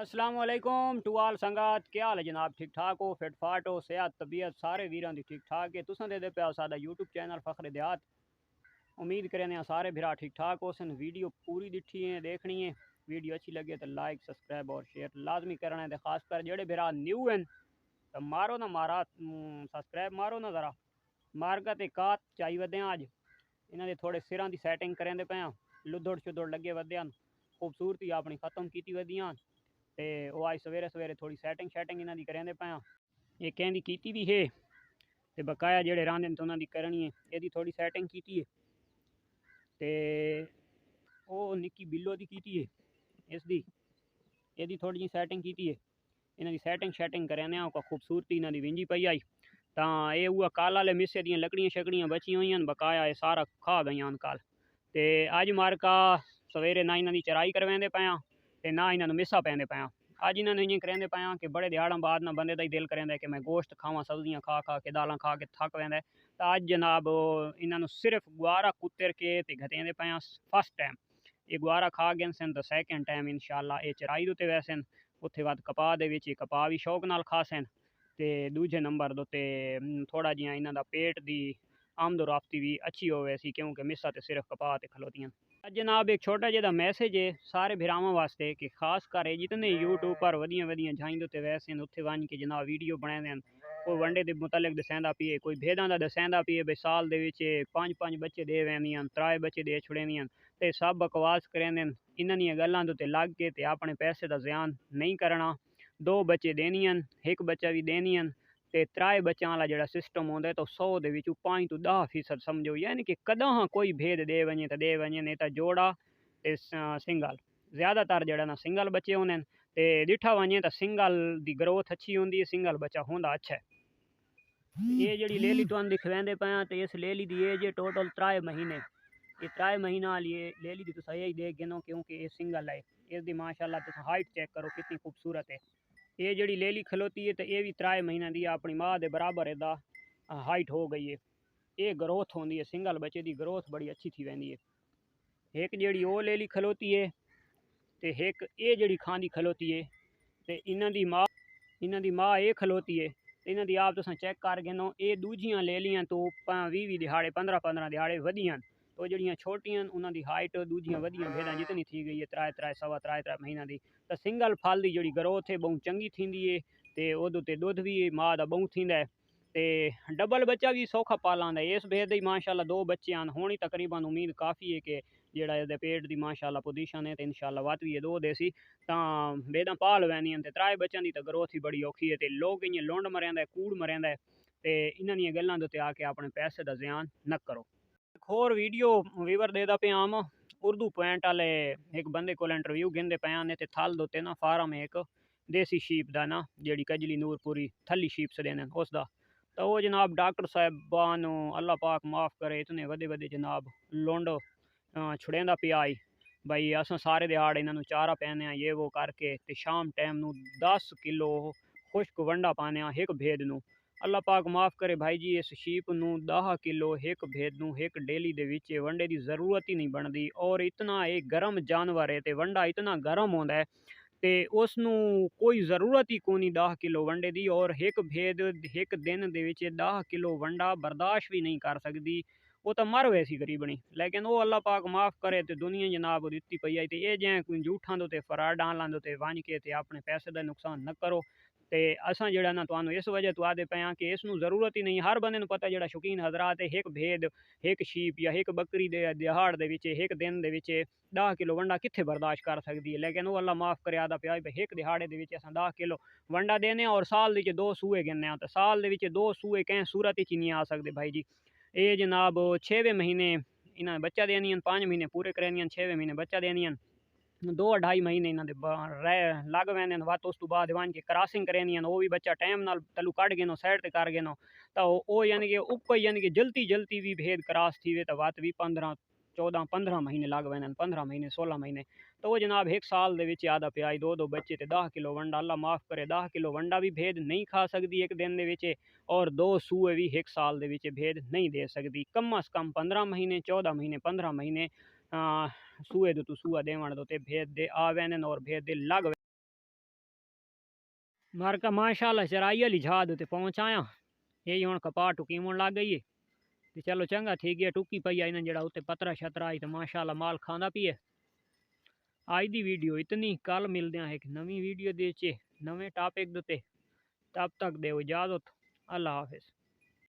अस्सलाम वालेकुम टू आल संगात। क्या हाल है जनाब? ठीक ठाक हो, फिट फाट हो, सेहत तबीयत सारे वीरां दी ठीक ठाक है। तुसां दे पे सादा यूट्यूब चैनल फखरे देहात। उम्मीद करें सारे भरा ठीक ठाक हो सन। वीडियो पूरी दिखी है, देखनी है। वीडियो अच्छी लगे तो लाइक सब्सक्राइब और शेयर लाजमी करना है। खासकर जेडे भरा न्यू हैं तो मारो ना मारा सब्सक्राइब मारो ना ज़रा मारका ते कात चाई वदे अज इन्हों के थोड़े सिरां की सैटिंग करें पे लुदड़ शुदड़ लगे वदे हैं। खूबसूरती अपनी खत्म की वदियां ते वो अज सवेरे सवेरे थोड़ी सैटिंग शैटिंग इन्हों की करें पे ये कहती की भी है तो बकाया जेडे रांदे तो उन्होंने करनी है। यदि थोड़ी सैटिंग की है तो वो निक्की बिल्लो की है इसकी यदि थोड़ी जी सैटिंग की है इन्हों की सैटिंग शैटिंग करें खूबसूरती इन्हों की विंजी पई आई तो ये हुआ कल वाले मिस्से दियाँ लकड़ियाँ शकड़ियाँ बची हुई हैं बकाया ये सारा खा गई कल तो अज मारका सवेरे ना इन्हों की चराई करवाते पे तो ना इन्होंने मिस्सा पैंदे पे अज इन्होंने इं करेंदे पे कि बड़े दिहाड़ा बाद ना बंदे का ही दिल करेंदा कि मैं गोश्त खावा सब्जियां खा खा के दालां खा के थक पैंदा तो अज जनाब इन्होंने सिर्फ गुआरा कुतर के घतेंदे पे फर्स्ट टाइम ये गुआरा खा गए सन तो सैकेंड टाइम इंशाल्लाह ये चराई उत्ते वैसे उत्थे बाद कपा दे कपा भी शौक नाल खा सन तो दूजे नंबर दोते थोड़ा जिहा इन्हों पेट की आमद रफ्ती भी अच्छी होवे सी क्योंकि मिस्सा तो सिर्फ कपा ते खलोतियां। जनाब एक छोटा जिहा मैसेज है सारे भरावां वास्ते कि खास कर जितने यूट्यूब पर वधिया वधिया जाइंदे ते वैसे उत्थे वन के जनाब वीडियो बनाते हैं कोई वनडे के मुतलक दसेंदा पिए कोई भेदां का दसेंदा पिए बई साल के पाँच पाँच बच्चे दे वैंदियां त्राए बच्चे दे छुड़ेंदियां ते सब बकवास करेंदे इन्हां दियां गल्लां ते लग के ते अपने पैसे का ज़यान नहीं करना। दो बच्चे देनियां एक बच्चा भी देनियां ते त्राए बच्चों वाला जो सिस्टम होंगे तो 100 के 5 तो 10% समझो यानी कि कदा कोई भेद दे वजे तो दे वजे नहीं तो जोड़ा ते सिंगल ज़्यादातर जरा ना सिंगल बच्चे होने तो दिठा वजे तो सिंगल की ग्रोथ अच्छी होंगी है सिंगल बच्चा होंदा अच्छा है। ये जी लेली तुम दिखवाते पे तो इस लेली की एज है टोटल 3 महीने ये 3 महीना वाली लेली की तुम यही देख गिनो क्योंकि ये सिंगल है इसकी माशाल्लाह तुम हाइट चेक करो कितनी खूबसूरत है। ये जी लेली खलोती है तो ये भी 3 महीना दी अपनी माँ के बराबर इदा हाइट हो गई है। ये ग्रोथ होंगी है सिंगल बच्चे की ग्रोथ बड़ी अच्छी थी वही है। एक जी वो लेली खलोती है तो एक ये जी खाँदी खलोती है तो इन्हों की माँ ये खलोती है इन्हों की आप तुम चेक कर गिनो ये दूजियां ले लियां तो 20 दिहाड़े 15 दिहाड़े वधियां तो जड़ियाँ छोटियां उन्होंने हाइट दूजियां वधियां भेदा जितनी थी गई है 3 सवा 3 महीना की तो सिंगल फल की जी ग्रोथ है बहुत चंगी थी है तो उदे दुध भी माँ का बहुत थी है तो डबल बच्चा भी सौखा पाला इस भेद ही माशाल्लाह 2 बच्चे हैं होनी तकरीबन उम्मीद काफ़ी है कि जेड़ा ये पेट की माशाल्लाह पोजीशन है तो इंशाल्लाह वध भी है 2 देसी तो बेदा पाल वैनियां तो 3 बच्चों की तो ग्रोथ ही बड़ी औखी है तो लोग इं लुंड मरेंदा कूड़ मरेंदा तो इन्हों दी गल्लां दे आके अपने पैसे का ज़यान न करो। एक होर वीडियो वीवर देदा पे आम उर्दू पॉइंट वाले एक बंदे को इंटरव्यू गिंदे पे आने ते थल दोते ना फार्म एक देसी शीप का ना जी कजली नूरपुरी थली शीप से देने उसका तो वो जनाब डॉक्टर साहबान अल्लाह पाक माफ़ करे इतने वधे वधे जनाब लुंड छुड़ेंदा पिया आई भाई अस सारे दिहाड़ इन्हों चारा पैने ये वो करके ते शाम टाइम 10 किलो खुश्क वंडा पाने एक भेद नू अल्लाह पाक माफ़ करे भाई जी इस शीप नू 10 किलो एक भेद नू एक डेली दे विच वंडे की जरूरत ही नहीं बनती और इतना एक गर्म जानवर है तो वंडा इतना गर्म होंदा है तो उसनू कोई ज़रूरत ही कोनी 10 किलो वंडे की और एक भेद एक दिन दे विच 10 किलो वंडा बर्दाश्त भी नहीं कर सकती वो तो मर वैसी गरीबनी लेकिन वो अल्लाह पाक माफ़ करे तो दुनिया जनाब दिती पई आई तो ये जै कोई झूठा दो फराडा लांदो तो वन के अपने पैसे का नुकसान न करो तो असा जरा ना तो इस वजह तो आदे पे कि इसनू जरूरत ही नहीं हर बंदे पता जो शौकीन हजरात है एक भेद एक शीप या एक बकरी दे दिहाड़ दे एक दिन दे 10 किलो वंडा कितने बर्दाश्त कर सकती है लेकिन वो अल्लाह माफ़ करे आदा प्या भाई एक दिहाड़े के 10 किलो वंडा देने और साल के 2 सूए गिनने तो साल के 2 सूए कैं सूरत ही नहीं आ सकते भाई जी। ये जनाब 6वें महीने इन्हें बच्चा देनियां 5 महीने पूरे करनियां 6वें महीने बच्चा देनियां 2 2.5 महीने इन्होंने लग वैंदे वत उस तो बाद वन के क्रॉसिंग करनी वो भी बच्चा टाइम नाल तलू कढ़ गिनो साइड ते कर गिनो तो वो यानी कि उको यानी कि जल्दी जल्दी भी भेद क्रॉस थी वे तो वत भी 15 14 15 महीने लग वैंदे 15 महीने 16 महीने तो वो जनाब एक साल दे विच आदा प्याई 2 बच्चे ते 10 किलो वंडा अल्लाह माफ़ करे 10 किलो वंडा भी भेद नहीं खा सकती एक दिन दे विच और 2 सूए भी एक साल दे विच भेद नहीं दे सकती कम अज़ कम 15 महीने 14 महीने 15 महीने सूए दो तो सूआ देवण दो ते भेद दे आ वैन और भेद दे लग मारका माशाल्लाह चराई वाली झाद उत्ते पहुँच आया। यही हुण कपाह टुकीवन लग गई है। तो चलो चंगा थी गया टुकी पई आई ना जड़ा उत्ते पतरा शतरा आई तो माशाल्लाह माल खांदा पिए। आज दी वीडियो इतनी, कल मिलते हैं एक नवी वीडियो दे चे नवे टॉपिक दे। तब तक दो इजाजत। अल्लाह हाफिज।